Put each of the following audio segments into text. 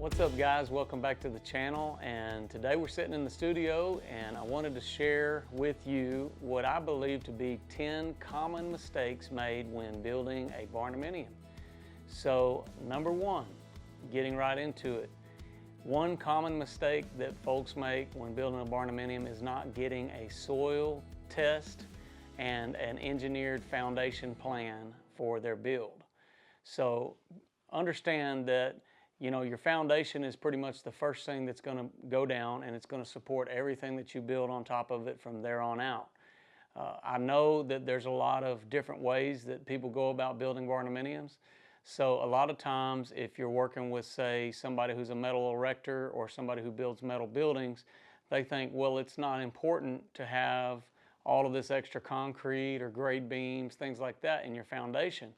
What's up guys, welcome back to the channel, and today we're sitting in the studio and I wanted to share with you what I believe to be 10 common mistakes made when building a barndominium. So number one, getting right into it. One common mistake that folks make when building a barndominium is not getting a soil test and an engineered foundation plan for their build. So understand that your foundation is pretty much the first thing that's going to go down, and it's going to support everything that you build on top of it from there on out. I know that there's a lot of different ways that people go about building barndominiums. So a lot of times if you're working with, say, somebody who's a metal erector or somebody who builds metal buildings, they think, well, it's not important to have all of this extra concrete or grade beams, things like that in your foundation.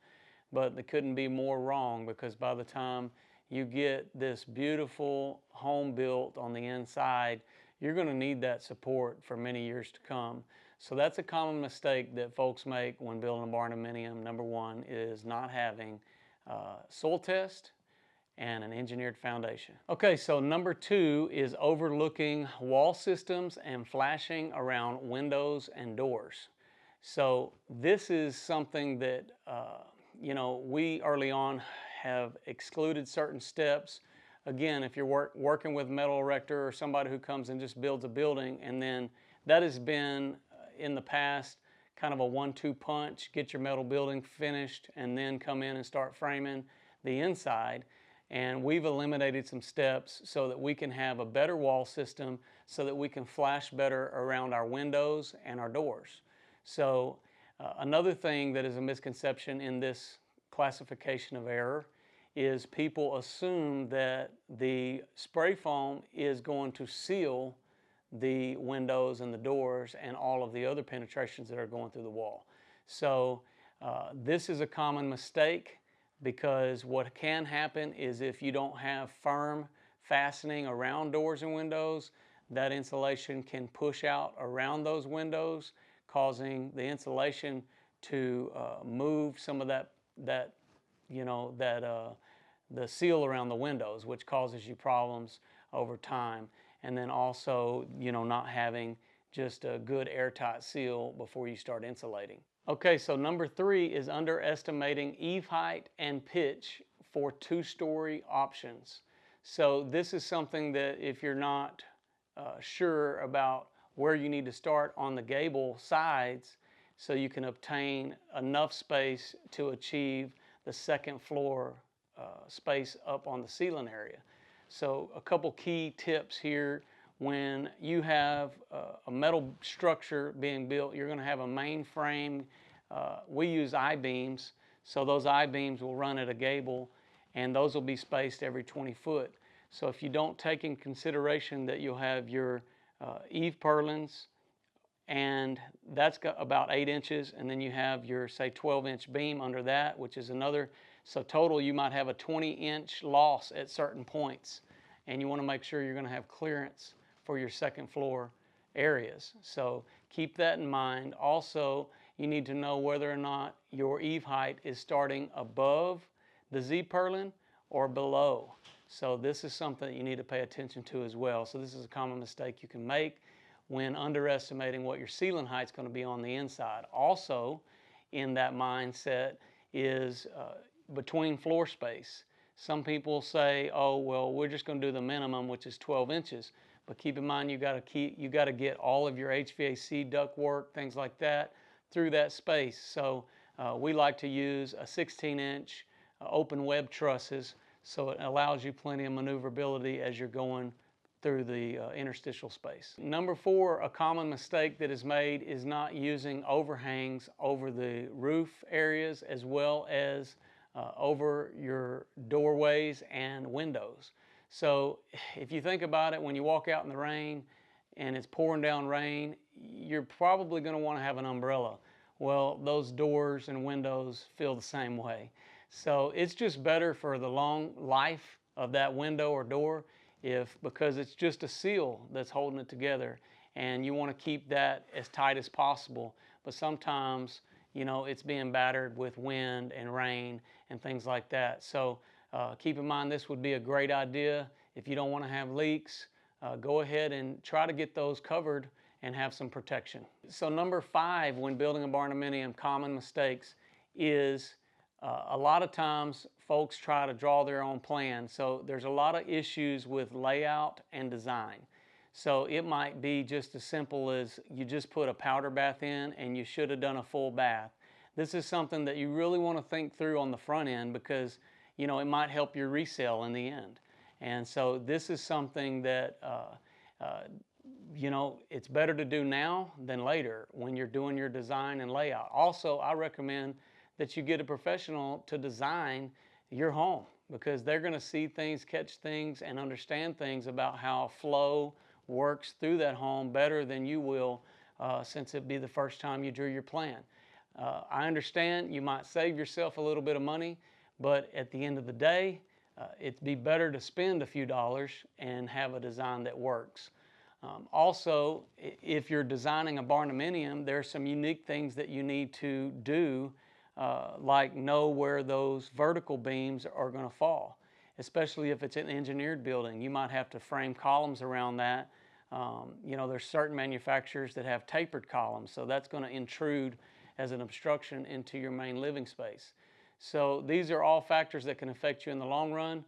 But they couldn't be more wrong, because by the time you get this beautiful home built on the inside, you're going to need that support for many years to come. So that's a common mistake that folks make when building a barndominium. Number one is not having soil test and an engineered foundation. Okay, so number two is overlooking wall systems and flashing around windows and doors. So this is something that we early on have excluded certain steps. Again, if you're working with metal erector or somebody who comes and just builds a building, and then that has been in the past kind of a 1-2 punch, get your metal building finished and then come in and start framing the inside. And we've eliminated some steps so that we can have a better wall system, so that we can flash better around our windows and our doors. So another thing that is a misconception in this classification of error is people assume that the spray foam is going to seal the windows and the doors and all of the other penetrations that are going through the wall. So this is a common mistake, because what can happen is if you don't have firm fastening around doors and windows, that insulation can push out around those windows, causing the insulation to move some of the seal around the windows, which causes you problems over time. And then also, not having just a good airtight seal before you start insulating. Okay, so number three is underestimating eave height and pitch for 2-story options. So this is something that if you're not sure about where you need to start on the gable sides, so you can obtain enough space to achieve the second floor space up on the ceiling area. So a couple key tips here: when you have a metal structure being built, you're going to have a main frame. We use I-beams, so those I-beams will run at a gable, and those will be spaced every 20 foot. So if you don't take in consideration that you'll have your eave purlins, and that's got about 8 inches, and then you have your, say, 12-inch beam under that, which is another. So total, you might have a 20-inch loss at certain points, and you want to make sure you're going to have clearance for your second floor areas. So keep that in mind. Also, you need to know whether or not your eave height is starting above the Z-purlin or below. So this is something that you need to pay attention to as well. So this is a common mistake you can make when underestimating what your ceiling height is going to be on the inside. Also, in that mindset is between floor space. Some people say, oh, well, we're just going to do the minimum, which is 12 inches. But keep in mind, you got to get all of your HVAC ductwork, things like that, through that space. So we like to use a 16-inch open web trusses, so it allows you plenty of maneuverability as you're going through the interstitial space. Number four, a common mistake that is made is not using overhangs over the roof areas as well as over your doorways and windows. So if you think about it, when you walk out in the rain and it's pouring down rain, you're probably going to want to have an umbrella. Well, those doors and windows feel the same way. So it's just better for the long life of that window or door, because it's just a seal that's holding it together, and you want to keep that as tight as possible. But sometimes, it's being battered with wind and rain and things like that. So keep in mind, this would be a great idea if you don't want to have leaks, go ahead and try to get those covered and have some protection. So number 5, when building a barndominium, common mistakes is a lot of times folks try to draw their own plan. So there's a lot of issues with layout and design. So it might be just as simple as you just put a powder bath in and you should have done a full bath. This is something that you really want to think through on the front end, because it might help your resale in the end. And so this is something that it's better to do now than later when you're doing your design and layout. Also, I recommend that you get a professional to design your home, because they're going to see things, catch things, and understand things about how flow works through that home better than you will, since it'd be the first time you drew your plan. I understand you might save yourself a little bit of money, but at the end of the day, it'd be better to spend a few dollars and have a design that works. Also, if you're designing a barndominium, there are some unique things that you need to do, like know where those vertical beams are going to fall, especially if it's an engineered building. You might have to frame columns around that. There's certain manufacturers that have tapered columns, so that's going to intrude as an obstruction into your main living space. So these are all factors that can affect you in the long run.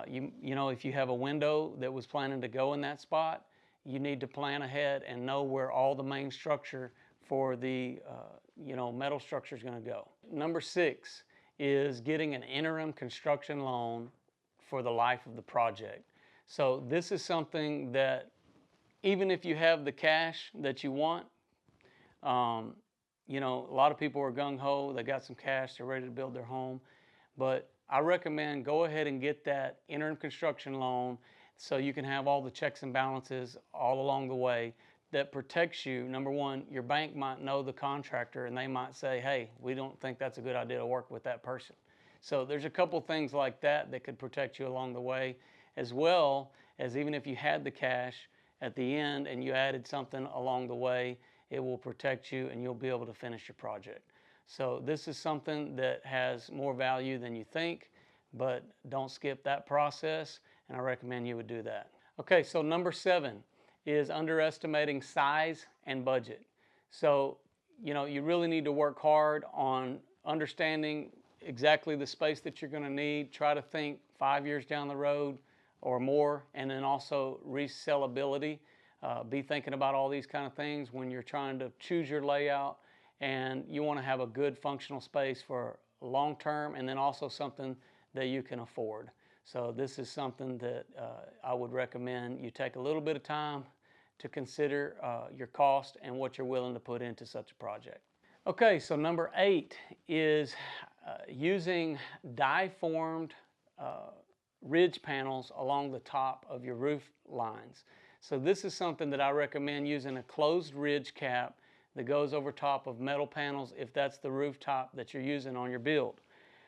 If you have a window that was planning to go in that spot, you need to plan ahead and know where all the main structure for the metal structure is going to go. Number 6 is getting an interim construction loan for the life of the project. So this is something that even if you have the cash that you want, a lot of people are gung-ho, they got some cash, they're ready to build their home. But I recommend go ahead and get that interim construction loan so you can have all the checks and balances all along the way that protects you. Number one, your bank might know the contractor and they might say, hey, we don't think that's a good idea to work with that person. So there's a couple things like that that could protect you along the way, as well as even if you had the cash at the end and you added something along the way, it will protect you and you'll be able to finish your project. So this is something that has more value than you think, but don't skip that process, and I recommend you would do that. Okay, so number 7 is underestimating size and budget. So, you really need to work hard on understanding exactly the space that you're going to need. Try to think 5 years down the road or more, and then also resellability. Be thinking about all these kind of things when you're trying to choose your layout, and you want to have a good functional space for long term, and then also something that you can afford. So this is something that I would recommend you take a little bit of time to consider your cost and what you're willing to put into such a project. Okay, so number 8 is using die-formed ridge panels along the top of your roof lines. So this is something that I recommend using, a closed ridge cap that goes over top of metal panels if that's the rooftop that you're using on your build.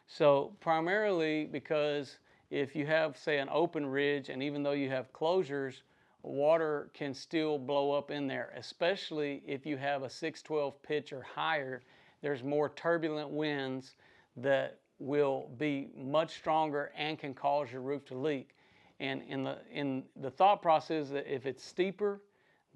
So primarily because if you have, say, an open ridge, and even though you have closures, water can still blow up in there, especially if you have a 612 pitch or higher. There's more turbulent winds that will be much stronger and can cause your roof to leak. And in the thought process that if it's steeper,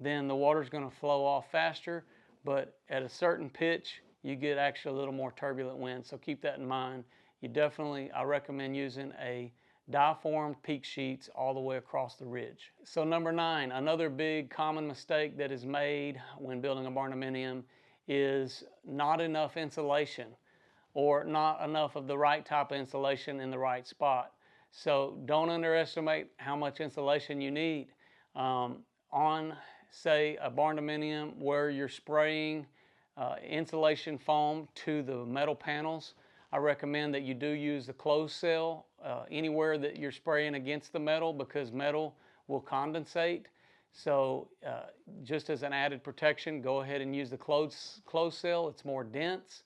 then the water's going to flow off faster, but at a certain pitch, you get actually a little more turbulent wind. So keep that in mind. I recommend using a die-formed peak sheets all the way across the ridge. So number 9, another big common mistake that is made when building a barndominium is not enough insulation, or not enough of the right type of insulation in the right spot. So don't underestimate how much insulation you need. On, say, a barndominium where you're spraying insulation foam to the metal panels, I recommend that you do use the closed cell anywhere that you're spraying against the metal, because metal will condensate. So just as an added protection, go ahead and use the closed cell. It's more dense,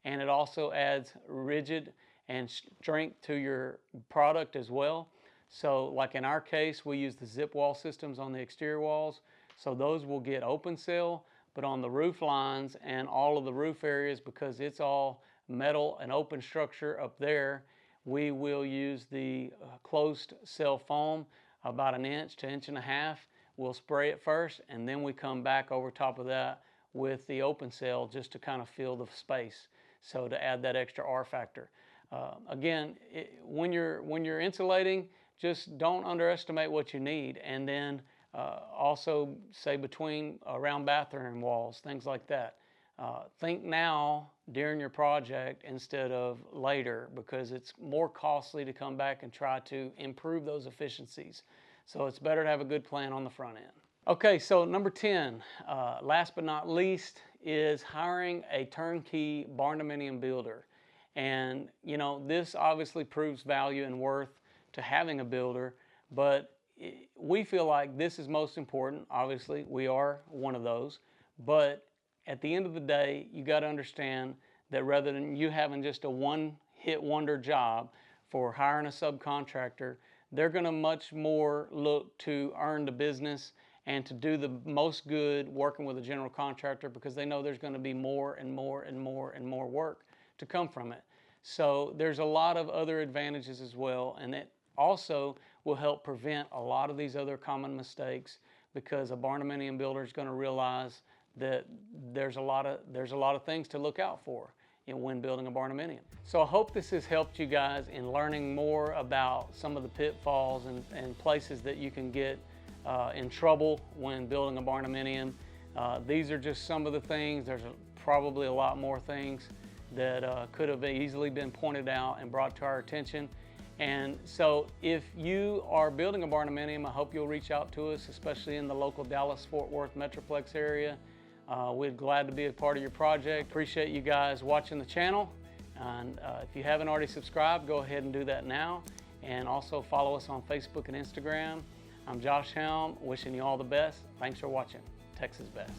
and it also adds rigid and strength to your product as well. So like in our case, we use the zip wall systems on the exterior walls. So those will get open cell, but on the roof lines and all of the roof areas, because it's all metal and open structure up there, we will use the closed cell foam. about 1 inch to 1.5 inches. We'll spray it first, and then we come back over top of that with the open cell just to kind of fill the space, so to add that extra R factor. Again, when you're insulating, just don't underestimate what you need, and then also say around bathroom walls, things like that. Think now during your project instead of later, because it's more costly to come back and try to improve those efficiencies. So it's better to have a good plan on the front end. Okay, so number 10, last but not least, is hiring a turnkey barndominium builder. And you know, this obviously proves value and worth to having a builder, but we feel like this is most important. Obviously, we are one of those, but at the end of the day, you got to understand that rather than you having just a one-hit wonder job for hiring a subcontractor, they're going to much more look to earn the business and to do the most good working with a general contractor, because they know there's going to be more and more and more and more work to come from it. So there's a lot of other advantages as well, and it also will help prevent a lot of these other common mistakes, because a barndominium builder is going to realize that there's a lot of things to look out for when building a barndominium. So I hope this has helped you guys in learning more about some of the pitfalls and places that you can get in trouble when building a barndominium. These are just some of the things. There's probably a lot more things that could have easily been pointed out and brought to our attention. And so if you are building a barndominium, I hope you'll reach out to us, especially in the local Dallas-Fort Worth Metroplex area. We're glad to be a part of your project. Appreciate you guys watching the channel. And if you haven't already subscribed, go ahead and do that now. And also follow us on Facebook and Instagram. I'm Josh Helm, wishing you all the best. Thanks for watching. Texas Best.